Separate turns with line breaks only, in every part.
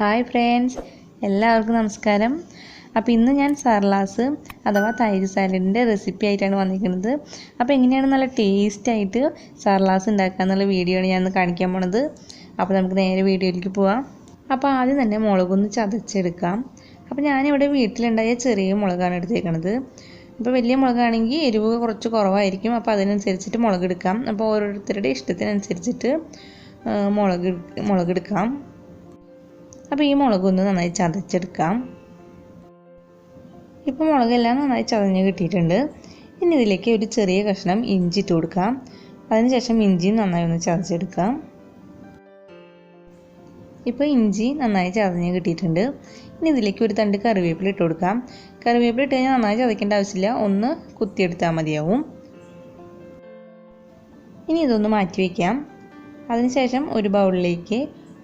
Hi friends, എല്ലാവർക്കും നമസ്കാരം. അപ്പോൾ ഇന്ന് ഞാൻ സർലാസ് അഥവാ തൈര് സാലഡിൻ്റെ റെസിപ്പി ആയിട്ടാണ് വന്നിരിക്കുന്നത്. അപ്പോൾ എങ്ങനെയാണ് നല്ല ടേസ്റ്റായിട്ട് സർലാസ് ഉണ്ടാക്കുക എന്നുള്ള വീഡിയോ ആണ് ഞാൻ കാണിക്കാൻ പോണത്. അപ്പോൾ നമുക്ക് നേരെ വീഡിയോയിലേക്ക് പോവാം. അപ്പോൾ ആദ്യം തന്നെ മുളകൊന്ന് ചതച്ചെടുക്കാം. അപ്പോൾ ഞാനിവിടെ വീട്ടിലുണ്ടായ ചെറിയ മുളകാണ് എടുത്തേക്കണത്. അപ്പോൾ വലിയ മുളകാണെങ്കിൽ എരിവ് കുറച്ച് കുറവായിരിക്കും. അപ്പോൾ അതിനനുസരിച്ചിട്ട് മുളകെടുക്കാം. അപ്പോൾ ഓരോരുത്തരുടെ ഇഷ്ടത്തിനനുസരിച്ചിട്ട് മുളകെടുക്കാം. അപ്പോൾ ഈ മുളകൊന്ന് നന്നായി ചതച്ചെടുക്കാം. ഇപ്പോൾ മുളകെല്ലാം നന്നായി ചതഞ്ഞ് കിട്ടിയിട്ടുണ്ട്. ഇനി ഇതിലേക്ക് ഒരു ചെറിയ കഷ്ണം ഇഞ്ചി ഇട്ട് കൊടുക്കാം. അതിനുശേഷം ഇഞ്ചിയും നന്നായി ഒന്ന് ചതച്ചെടുക്കാം. ഇപ്പോൾ ഇഞ്ചി നന്നായി ചതഞ്ഞ് കിട്ടിയിട്ടുണ്ട്. ഇനി ഇതിലേക്ക് ഒരു തണ്ട് കറിവേപ്പില ഇട്ട് കൊടുക്കാം. കറിവേപ്പില ഇട്ട് കഴിഞ്ഞാൽ നന്നായി ചതയ്ക്കേണ്ട ആവശ്യമില്ല, ഒന്ന് കുത്തിയെടുത്താൽ മതിയാവും. ഇനി ഇതൊന്ന് മാറ്റി വയ്ക്കാം. അതിനുശേഷം ഒരു ബൗളിലേക്ക്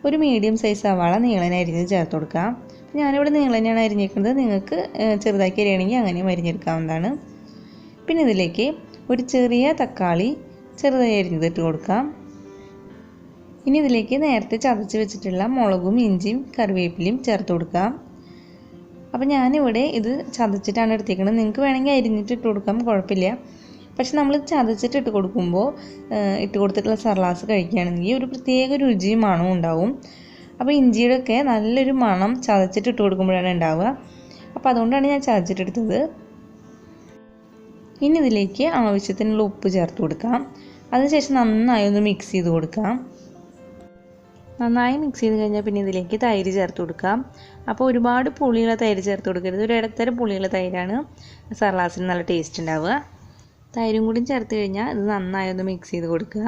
ഒരു മീഡിയം സൈസ് സവാള നീളനെ അരിഞ്ഞ് ചേർത്ത് കൊടുക്കാം. ഞാനിവിടെ നീളനെയാണ് അരിഞ്ഞിരിക്കുന്നത്. നിങ്ങൾക്ക് ചെറുതാക്കി അരിയണമെങ്കിൽ അങ്ങനെയും അരിഞ്ഞെടുക്കാവുന്നതാണ്. പിന്നെ ഇതിലേക്ക് ഒരു ചെറിയ തക്കാളി ചെറുതായി അരിഞ്ഞിട്ട് കൊടുക്കാം. ഇനി ഇതിലേക്ക് നേരത്തെ ചതച്ച് വെച്ചിട്ടുള്ള മുളകും ഇഞ്ചിയും കറിവേപ്പിലയും ചേർത്ത് കൊടുക്കാം. അപ്പോൾ ഞാനിവിടെ ഇത് ചതച്ചിട്ടാണ് എടുത്തേക്കുന്നത്. നിങ്ങൾക്ക് വേണമെങ്കിൽ അരിഞ്ഞിട്ട് ഇട്ട് കൊടുക്കാം, കുഴപ്പമില്ല. പക്ഷെ നമ്മൾ ചതച്ചിട്ട് ഇട്ട് കൊടുത്തിട്ടുള്ള സർലാസ് കഴിക്കുകയാണെങ്കിൽ ഒരു പ്രത്യേക രുചിയും മണവും ഉണ്ടാവും. അപ്പോൾ ഇഞ്ചിയുടെ ഒക്കെ നല്ലൊരു മണം ചതച്ചിട്ട് ഇട്ട് കൊടുക്കുമ്പോഴാണ് ഉണ്ടാവുക. അപ്പോൾ അതുകൊണ്ടാണ് ഞാൻ ചതച്ചിട്ടെടുത്തത്. ഇനി ഇതിലേക്ക് ആവശ്യത്തിനുള്ള ഉപ്പ് ചേർത്ത് കൊടുക്കാം. അതിനുശേഷം നന്നായി ഒന്ന് മിക്സ് ചെയ്ത് കൊടുക്കാം. നന്നായി മിക്സ് ചെയ്ത് കഴിഞ്ഞാൽ പിന്നെ ഇതിലേക്ക് തൈര് ചേർത്ത് കൊടുക്കാം. അപ്പോൾ ഒരുപാട് പുളിയുള്ള തൈര് ചേർത്ത് കൊടുക്കരുത്. ഒരു ഇടത്തരം പുളിയുള്ള തൈരാണ് സർലാസിന് നല്ല ടേസ്റ്റ് ഉണ്ടാവുക. തൈരും കൂടി ചേർത്ത് കഴിഞ്ഞാൽ ഇത് നന്നായി ഒന്ന് മിക്സ് ചെയ്ത് കൊടുക്കുക.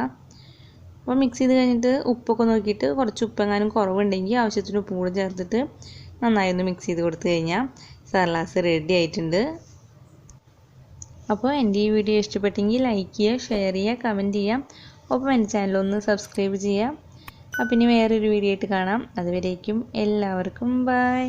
അപ്പോൾ മിക്സ് ചെയ്ത് കഴിഞ്ഞിട്ട് ഉപ്പൊക്കെ നോക്കിയിട്ട് കുറച്ച് ഉപ്പെങ്ങാനും കുറവുണ്ടെങ്കിൽ ആവശ്യത്തിന് ഉപ്പും കൂടി ചേർത്തിട്ട് നന്നായി ഒന്ന് മിക്സ് ചെയ്ത് കൊടുത്തു കഴിഞ്ഞാൽ സർലാസ് റെഡി ആയിട്ടുണ്ട്. അപ്പോൾ എൻ്റെ ഈ വീഡിയോ ഇഷ്ടപ്പെട്ടെങ്കിൽ ലൈക്ക് ചെയ്യുക, ഷെയർ ചെയ്യുക, കമൻറ്റ് ചെയ്യാം. ഒപ്പം എൻ്റെ ചാനലൊന്ന് സബ്സ്ക്രൈബ് ചെയ്യാം. അപ്പം ഇനി വേറൊരു വീഡിയോ ആയിട്ട് കാണാം. അതുവരേക്കും എല്ലാവർക്കും ബൈ.